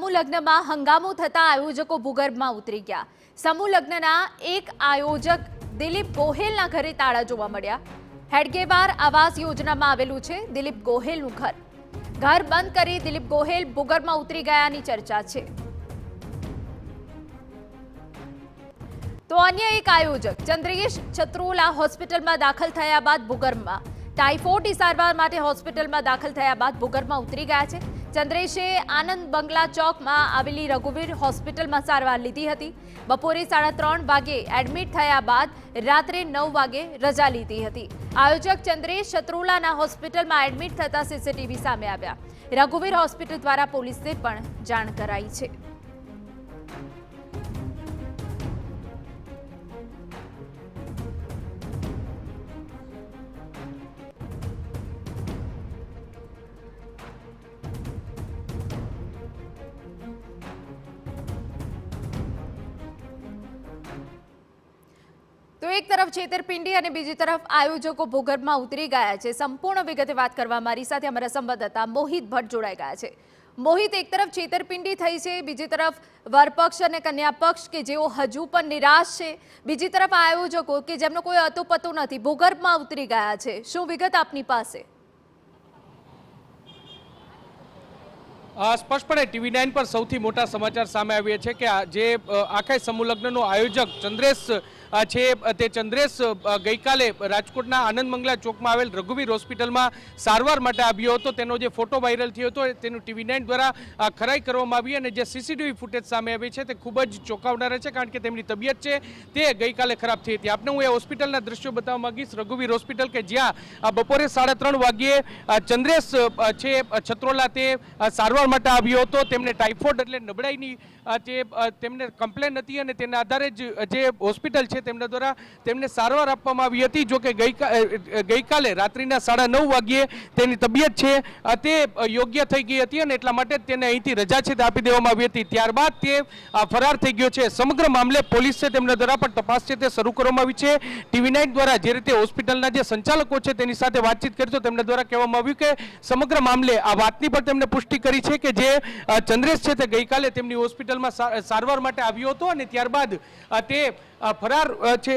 समूह लग्નમાં હંગામો થતા આયોજકો ભૂગર્ભમાં ઉતરી ગયા। સમૂહ લગ્નના એક આયોજક દિલીપ ગોહેલના ઘરે તાળા જોવા મળ્યા। હેડગેવાર આવાસ યોજનામાં આવેલું છે દિલીપ ગોહેલનું ઘર। ઘર બંધ કરી દિલીપ ગોહેલ ભૂગર્ભમાં ઉતરી ગયાની ચર્ચા છે। તો અન્ય એક આયોજક ચંદ્રેશ છત્રોલા હોસ્પિટલમાં દાખલ થયા બાદ ભૂગર્ભમાં ટાઇફોઇડની સારવાર માટે હોસ્પિટલમાં દાખલ થયા બાદ ભૂગર્ભમાં ઉતરી ગયા છે। ચંદ્રેશે આનંદ બંગલા ચોકમાં આવેલી રઘુવીર હોસ્પિટલમાં સારવાર લીધી હતી। બપોરે 3:30 વાગે એડમિટ થયા બાદ રાત્રે 9 વાગે રજા લીધી હતી। આયોજક ચંદ્રેશ છત્રોલાના હોસ્પિટલમાં એડમિટ થતા સીસીટીવી સામે આવ્યા। રઘુવીર હોસ્પિટલ દ્વારા પોલીસને પણ જાણ કરાઈ છે। तो एक तरफ छेतरपिंडी और बीजी तरफ आयोजकों भूगर्भમાં उतरी गया है। संपूर्ण विगते बात करवा मारी साथे हमारा संवाददाता मोहित भट्ट जोड़ाई गया है। मोहित, एक तरफ छेतरपिंडी थई छे, बीजी तरफ वरपक्ष और कन्या पक्ष के जेओ हजू पण निराश है, बीजी तरफ आयोजकों के जेमनो कोई अतो पतो नथी भूगर्भમાં उतरी गया है। शुं विगत आपनी पासे? स्पष्टपणे टीवी9 पर सौथी मोटा समाचार सामे आव्या छे के जे आखा समूह लग्ननो आयोजक चंद्रेश छे ते चंद्रेश गई काले राजकोटना आनंद मंगला चौकमां आवेल रघुवीर होस्पिટલમાં सारवार माटे આવ્યો હતો। તેનો જે ફોટો વાયરલ થયો હતો તેનું ટીવી9 દ્વારા ખરાઈ કરવામાં આવી અને જે સીસીટીવી ફૂટેજ સામે આવી છે તે ખૂબ જ ચોંકાવનારા છે, કારણ કે તેમની તબિયત છે તે ગઈકાલે ખરાબ થઈ હતી। આપને હું એ હોસ્પિટલના દ્રશ્યો બતાવવા માંગીશ। રઘુવીર હોસ્પિટલ કે જ્યાં બપોરે 3:30 વાગ્યે ચંદ્રેશ છે છત્રોલા તે સારવાર માટે આવ્યો હતો। તેમને ટાઇફોઇડ એટલે નબળાઈની જે તેમને કમ્પ્લેન હતી અને તેના આધારે જે હોસ્પિટલ છે તેમના દ્વારા તેમને સારવાર આપવામાં આવી હતી। જો કે ગઈકાલે રાત્રિના 9:30 વાગ્યે તેની તબિયત છે તે યોગ્ય થઈ ગઈ હતી અને એટલા માટે તેને અહીંથી રજા છે તે આપી દેવામાં આવી હતી। ત્યારબાદ તે ફરાર થઈ ગયો છે। સમગ્ર મામલે પોલીસ છે તેમના દ્વારા પણ તપાસ છે તે શરૂ કરવામાં આવી છે। ટીવી9 દ્વારા જે રીતે હોસ્પિટલના જે સંચાલકો છે તેની સાથે વાતચીત કરી તો તેમના દ્વારા કહેવામાં આવ્યું કે સમગ્ર મામલે આ વાતની પણ તેમને પુષ્ટિ કરી છે કે જે ચંદ્રેશ છે તે ગઈકાલે તેમની હોસ્પિટલમાં સારવાર માટે આવ્યો હતો અને ત્યારબાદ તે ફરાર છે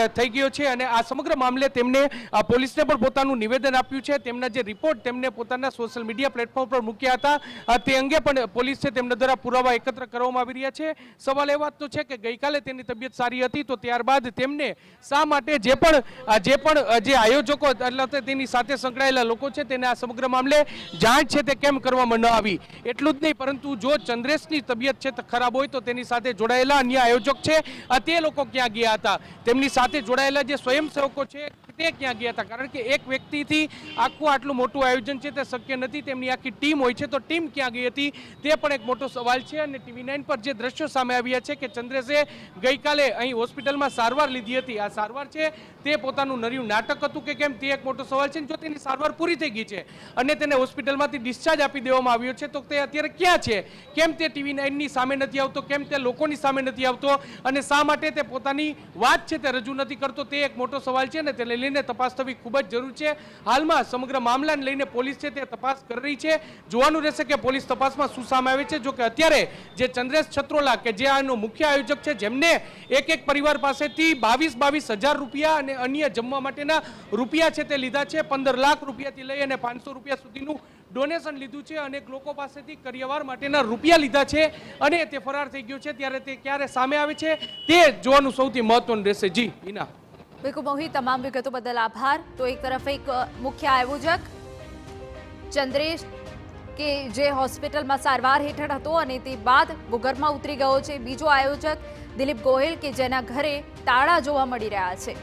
થઈ ગયો છે અને આ સમગ્ર મામલે તેમને પોલીસને પણ પોતાનું નિવેદન આપ્યું છે। તેમના જે રિપોર્ટ તેમને પોતાના સોશિયલ મીડિયા પ્લેટફોર્મ પર મૂક્યા હતા તે અંગે પણ પોલીસ છે તેમના દ્વારા પુરાવા એકત્ર કરવામાં આવી રહ્યા છે। સવાલ એ વાતનો છે કે ગઈકાલે તેની તબિયત સારી હતી તો ત્યારબાદ તેમને શા માટે જે આયોજકો એટલે તેની સાથે સંકળાયેલા લોકો છે તેને આ સમગ્ર મામલે જાણ છે તે કેમ કરવામાં ન આવી। એટલું જ નહીં, પરંતુ જો ચંદ્રેશની તબિયત છે ખરાબ હોય તો તેની સાથે જોડાયેલા અન્ય આયોજક છે તે લોકો ક્યાં ગયા હતા, તેમની સાથે જોડાયેલા જે સ્વયંસેવકો છે તે ક્યાં ગયા હતા, કારણ કે એક વ્યક્તિથી આખું આટલું મોટું આયોજન છે તે શક્ય નથી। તેમની આખી ટીમ હોય છે તો ટીમ ક્યાં ગઈ હતી તે પણ એક મોટો સવાલ છે। અને ટીવી9 પર જે દ્રશ્યો સામે આવ્યા છે કે ચંદ્રેશે ગઈકાલે અહીં હોસ્પિટલમાં સારવાર લીધી હતી, આ સારવાર છે તે પોતાનું નર્યું નાટક હતું કે કેમ તે એક મોટો સવાલ છે। જો તેની સારવાર પૂરી થઈ ગઈ છે અને તેને હોસ્પિટલમાંથી ડિસ્ચાર્જ આપી દેવામાં આવ્યો છે તો તે અત્યારે ક્યાં છે, કેમ તે ટીવી9ની સામે નથી આવતો, કેમ તે લોકોની સામે નથી આવતો અને શા માટે તે પોતાની વાત છે તે રજૂ નથી કરતો તે એક મોટો સવાલ છે ને તેને લઈને તપાસ થવી ખૂબ જ જરૂર છે। હાલમાં સમગ્ર મામલાને લઈને પોલીસ છે તે તપાસ કરી રહી છે। જોવાનું રહેશે કે પોલીસ તપાસમાં શું સામે આવે છે। જો કે અત્યારે જે ચંદ્રેશ છત્રોલા કે જે આનો મુખ્ય આયોજક છે જેમને એક પરિવાર પાસેથી 22,000 રૂપિયા અને અન્ય જમવા માટેના રૂપિયા છે તે લીધા છે, 15 લાખ રૂપિયાથી લઈ અને 500 રૂપિયા સુધીનું ડોનેશન લીધું છે, અનેક લોકો પાસેથી કરિયાવર માટેના રૂપિયા લીધા છે અને તે ફરાર થઈ ગયો છે। ત્યારે તે ક્યારે સામે આવે છે તે જોવાનું સૌથી મહત્વનું રહેશે। જી હિના। बिल्कुल मोहित, तमाम विगतों बदल आभार। तो एक तरफ एक मुख्य आयोजक चंद्रेश के जे होस्पिटल में सारवार हेठळ हतो अने ते बाद भूगर्भમાં ઉતરી ગયો છે। बीजो आयोजक दिलीप गोहेल के जेना घरे ताळा जोवा मળી રહ્યા છે।